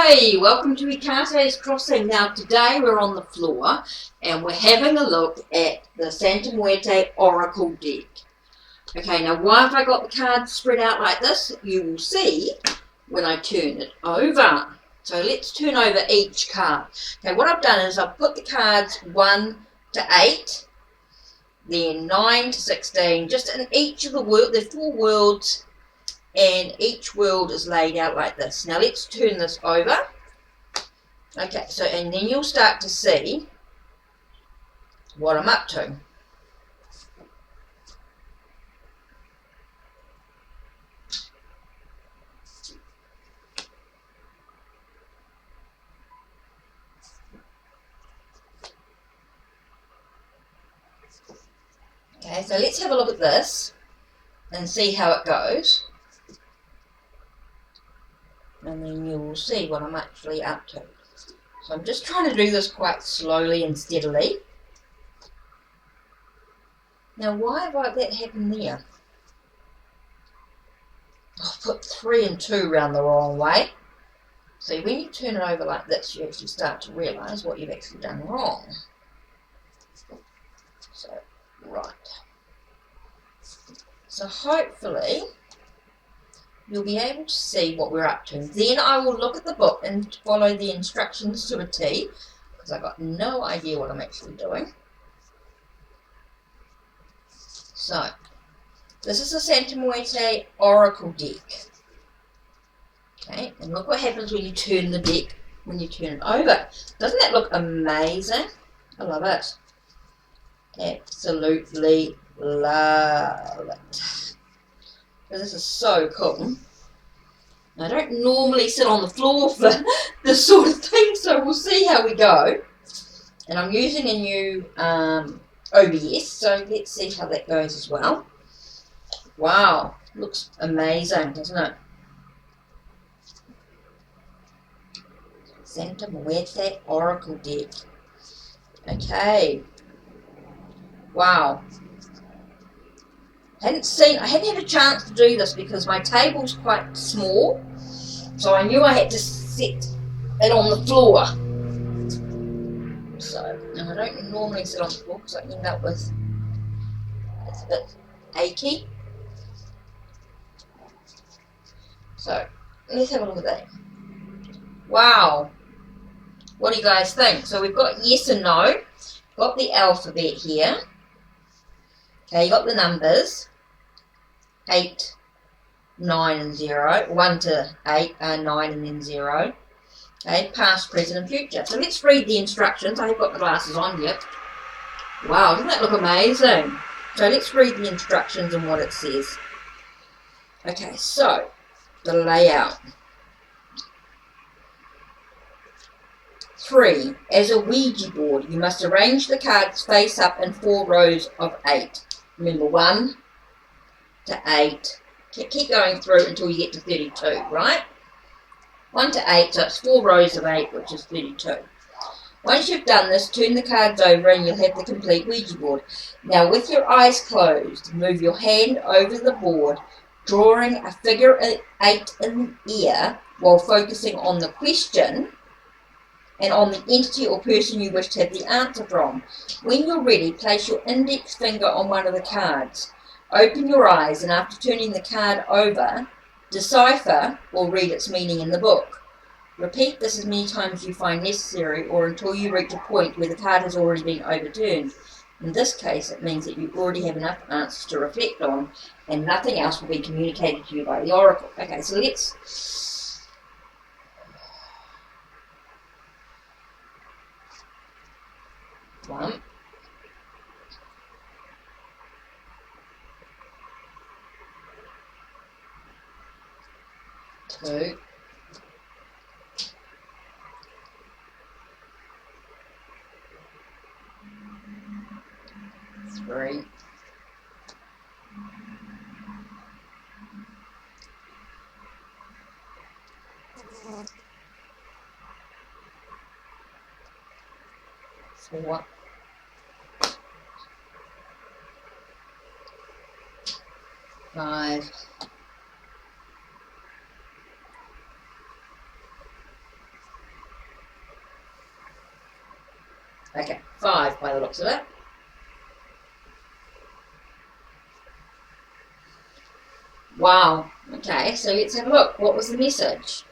Hi, welcome to Ikate's Crossing. Now today we're on the floor and we're having a look at the Santa Muerte Oracle deck. Okay, now why have I got the cards spread out like this? You will see when I turn it over. So let's turn over each card. Okay, what I've done is I've put the cards 1 to 8, then 9 to 16, just in each of the world, there's 4 worlds, and each world is laid out like this. Now let's turn this over. Okay, so and then you'll start to see what I'm up to. Okay, so let's have a look at this and see how it goes. And then you will see what I'm actually up to. So I'm just trying to do this quite slowly and steadily. Now why have I that happen there? I've put 3 and 2 round the wrong way. See, when you turn it over like this, you actually start to realise what you've actually done wrong. So, right. So hopefully you'll be able to see what we're up to. Then I will look at the book and follow the instructions to a T, because I've got no idea what I'm actually doing. So, this is a Santa Muerte Oracle deck. Okay, and look what happens when you turn the deck, when you turn it over. Doesn't that look amazing? I love it. Absolutely love it. This is so cool. I don't normally sit on the floor for this sort of thing, so we'll see how we go. And I'm using a new OBS, so let's see how that goes as well. Wow, looks amazing, doesn't it? Santa Muerte Oracle deck. Okay. Wow. I hadn't had a chance to do this because my table's quite small, so I knew I had to sit it on the floor. So, now I don't normally sit on the floor because I end up with, it's a bit achy. So, let's have a look at that. Wow. What do you guys think? So we've got yes and no. Got the alphabet here. Okay, you got the numbers. 8, 9 and 0. 1 to 8, 9 and then 0. Okay, past, present and future. So let's read the instructions. I have got the glasses on yet. Wow, doesn't that look amazing? So let's read the instructions and what it says. Okay, so the layout. 3. As a Ouija board, you must arrange the cards face up in 4 rows of 8. Remember, 1 to 8. Keep going through until you get to 32, right? 1 to 8, so it's 4 rows of 8, which is 32. Once you've done this, turn the cards over and you'll have the complete Ouija board. Now, with your eyes closed, move your hand over the board, drawing a figure 8 in the air while focusing on the question and on the entity or person you wish to have the answer from. When you're ready, place your index finger on one of the cards. Open your eyes and after turning the card over, decipher or read its meaning in the book. Repeat this as many times as you find necessary or until you reach a point where the card has already been overturned. In this case, it means that you already have enough answers to reflect on and nothing else will be communicated to you by the oracle. Okay, so let's... 1, 2, 3, 4, 5, Okay, 5 by the looks of it. Wow. Okay, so let's have a look. What was the message?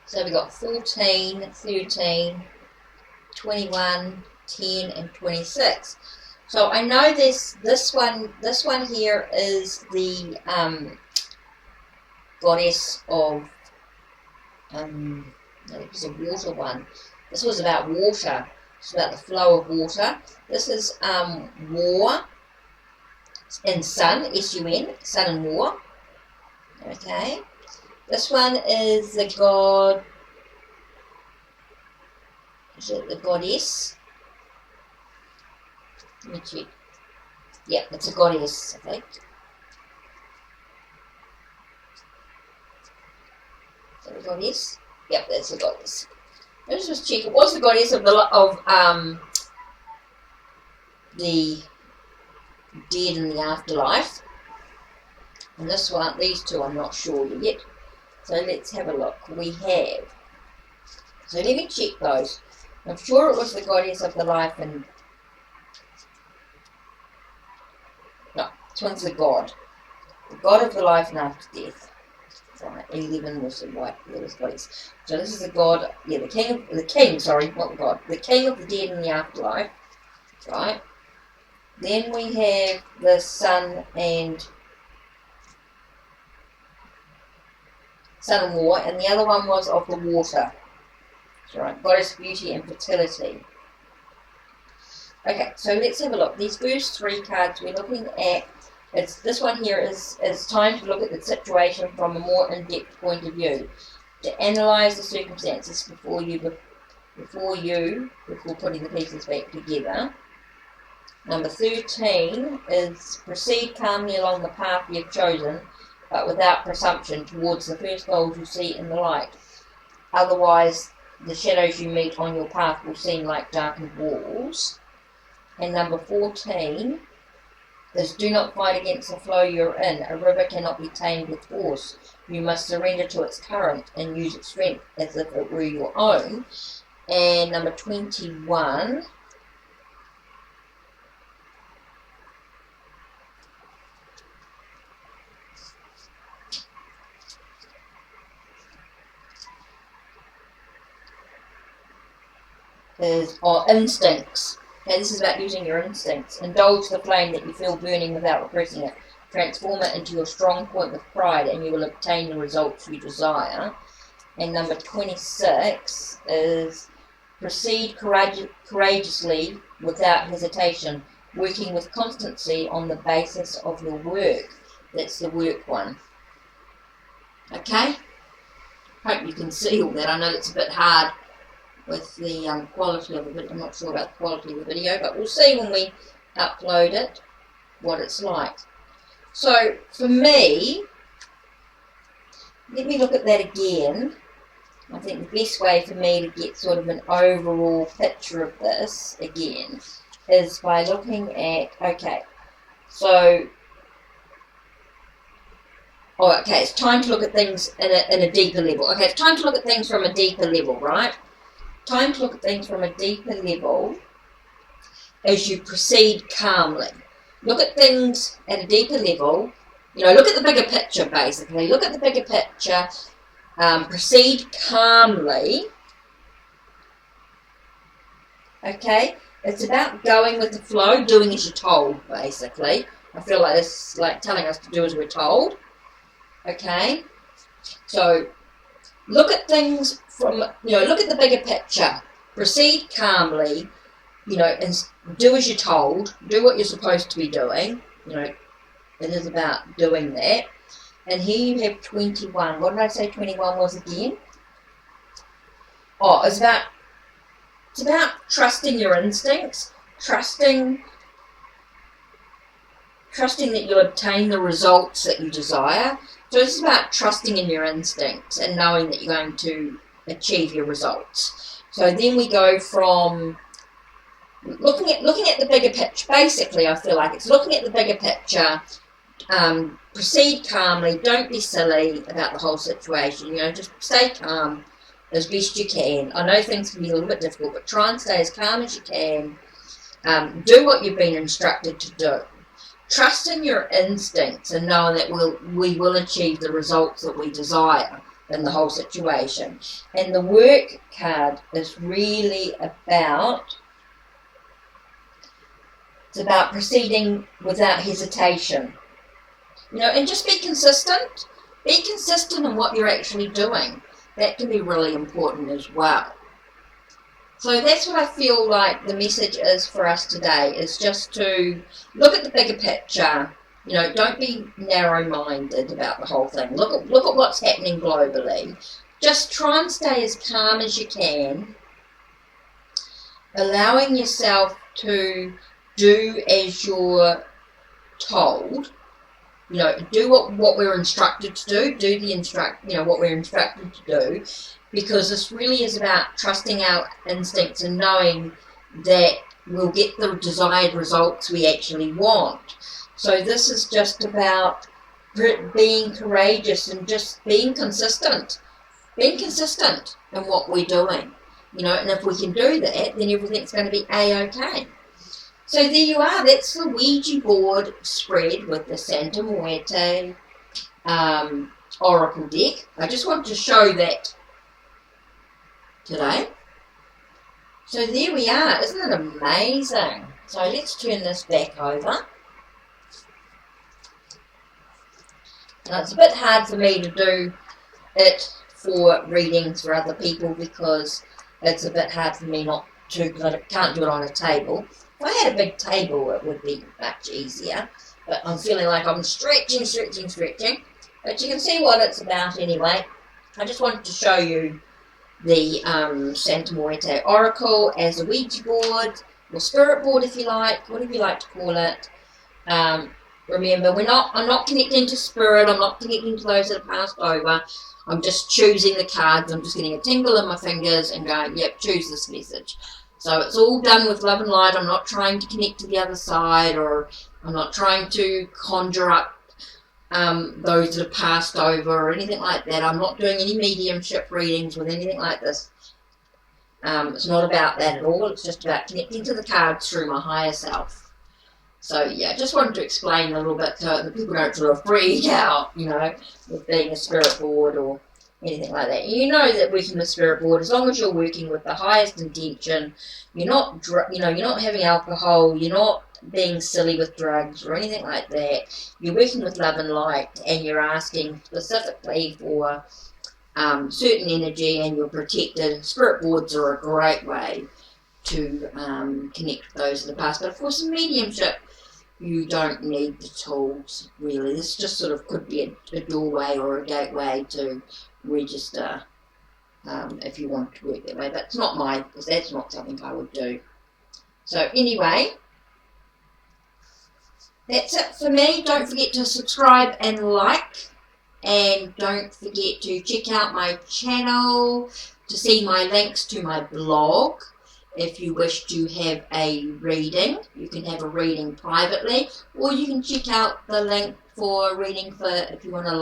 So we got 14, 13, 21, 10, and 26. So I know this one here is the goddess of it was a water one. This was about water. It's about the flow of water. This is war and sun, S-U-N, sun and war. Okay. This one is the god. Is it the goddess? Let me check. Yeah, it's a goddess, I think. Is that a goddess? Yep, that's a goddess. Let's just check. It was the goddess of the dead in the afterlife. And this one, these two, I'm not sure yet. So let's have a look. We have. So let me check those. I'm sure it was the goddess of the life and. No, this one's the god. The god of the life and after death. Right, 11 was the white, there was goddess. So this is the god, yeah, the king, sorry, not the god, the king of the dead in the afterlife, right? Then we have the sun and war, and the other one was of the water. That's right, goddess beauty and fertility. Okay, so let's have a look. These first 3 cards we're looking at. This one here is time to look at the situation from a more in-depth point of view, to analyse the circumstances before putting the pieces back together. Number 13 is proceed calmly along the path you've chosen, but without presumption towards the first goals you see in the light. Otherwise, the shadows you meet on your path will seem like darkened walls. And number 14 is do not fight against the flow you're in. A river cannot be tamed with force. You must surrender to its current and use its strength as if it were your own. And number 21 is instincts. Okay, this is about using your instincts. Indulge the flame that you feel burning without repressing it. Transform it into your strong point with pride and you will obtain the results you desire. And number 26 is proceed courageously without hesitation, working with constancy on the basis of your work. That's the work one. Okay? Hope you can see all that. I know it's a bit hard with the quality of the video. I'm not sure about the quality of the video, but we'll see when we upload it what it's like. So for me, let me look at that again. I think the best way for me to get sort of an overall picture of this again is by looking at, okay, so okay, it's time to look at things in a deeper level. Okay, it's time to look at things from a deeper level, right? Time to look at things from a deeper level as you proceed calmly. Look at things at a deeper level. You know, look at the bigger picture, basically. Look at the bigger picture. Proceed calmly. Okay? It's about going with the flow, doing as you're told, basically. I feel like this is like telling us to do as we're told. Okay? So, look at things from, look at the bigger picture. Proceed calmly, and do as you're told. Do what you're supposed to be doing. It is about doing that. And here you have 21. What did I say 21 was again? Oh, it's about trusting your instincts, trusting that you'll obtain the results that you desire. So it's about trusting in your instincts and knowing that you're going to achieve your results. So then we go from looking at the bigger picture. Basically, I feel like it's looking at the bigger picture. Proceed calmly. Don't be silly about the whole situation. Just stay calm as best you can. I know things can be a little bit difficult, but try and stay as calm as you can. Do what you've been instructed to do. Trust in your instincts and know that we will achieve the results that we desire in the whole situation. And the work card is really about, it's about proceeding without hesitation. You know, and just be consistent. Be consistent in what you're actually doing. That can be really important as well. So that's what I feel like the message is for us today, is just to look at the bigger picture. You know, don't be narrow-minded about the whole thing. Look at what's happening globally. Just try and stay as calm as you can, allowing yourself to do as you're told. You know, do what we're instructed to do. Do what we're instructed to do, because this really is about trusting our instincts and knowing that we'll get the desired results we actually want. So this is just about being courageous and just being consistent. Being consistent in what we're doing. You know, and if we can do that, then everything's going to be A-OK. So there you are. That's the Ouija board spread with the Santa Muerte Oracle deck. I just wanted to show that today. So there we are. Isn't it amazing? So let's turn this back over. Now it's a bit hard for me to do it for readings for other people because it's a bit hard for me not to, because I can't do it on a table. If I had a big table it would be much easier, but I'm feeling like I'm stretching. But you can see what it's about anyway. I just wanted to show you the Santa Muerte Oracle as a Ouija board, or spirit board if you like, whatever you like to call it. Remember, I'm not connecting to spirit, I'm not connecting to those that have passed over. I'm just choosing the cards. I'm just getting a tingle in my fingers and going, yep, choose this message. So it's all done with love and light. I'm not trying to connect to the other side, or I'm not trying to conjure up those that have passed over or anything like that. I'm not doing any mediumship readings with anything like this. It's not about that at all. It's just about connecting to the cards through my higher self. So yeah, just wanted to explain a little bit so that people don't sort of freak out, you know, with being a spirit board or anything like that. You know that working with spirit board, as long as you're working with the highest intention, you're not, you're not having alcohol, you're not being silly with drugs or anything like that. You're working with love and light, and you're asking specifically for certain energy, and you're protected. Spirit boards are a great way to connect with those in the past. But of course, in mediumship, you don't need the tools, really. This just sort of could be a doorway or a gateway to register if you want to work that way. But it's not mine, because that's not something I would do. So anyway, that's it for me. Don't forget to subscribe and like. And don't forget to check out my channel to see my links to my blog. If you wish to have a reading, you can have a reading privately, or you can check out the link for a reading for if you want to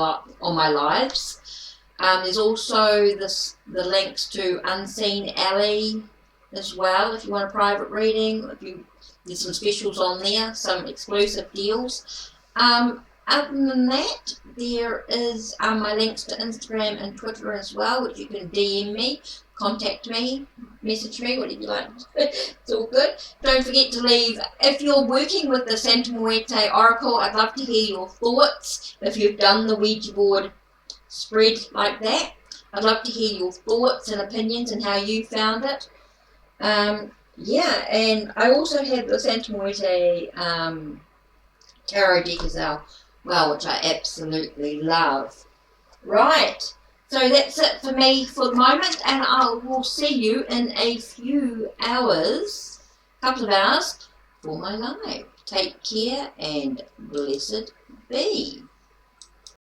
on my lives. There's also the links to Unseen Alley as well if you want a private reading. There's some specials on there, some exclusive deals. Other than that, there is my links to Instagram and Twitter as well, which you can DM me, contact me, message me, whatever you like. It's all good. Don't forget to leave, if you're working with the Santa Muerte Oracle, I'd love to hear your thoughts. If you've done the Ouija board spread like that, I'd love to hear your thoughts and opinions and how you found it. Yeah, and I also have the Santa Muerte tarot deck as well, which I absolutely love. Right, so that's it for me for the moment, and I will see you in a few hours, couple of hours, for my live. Take care and blessed be.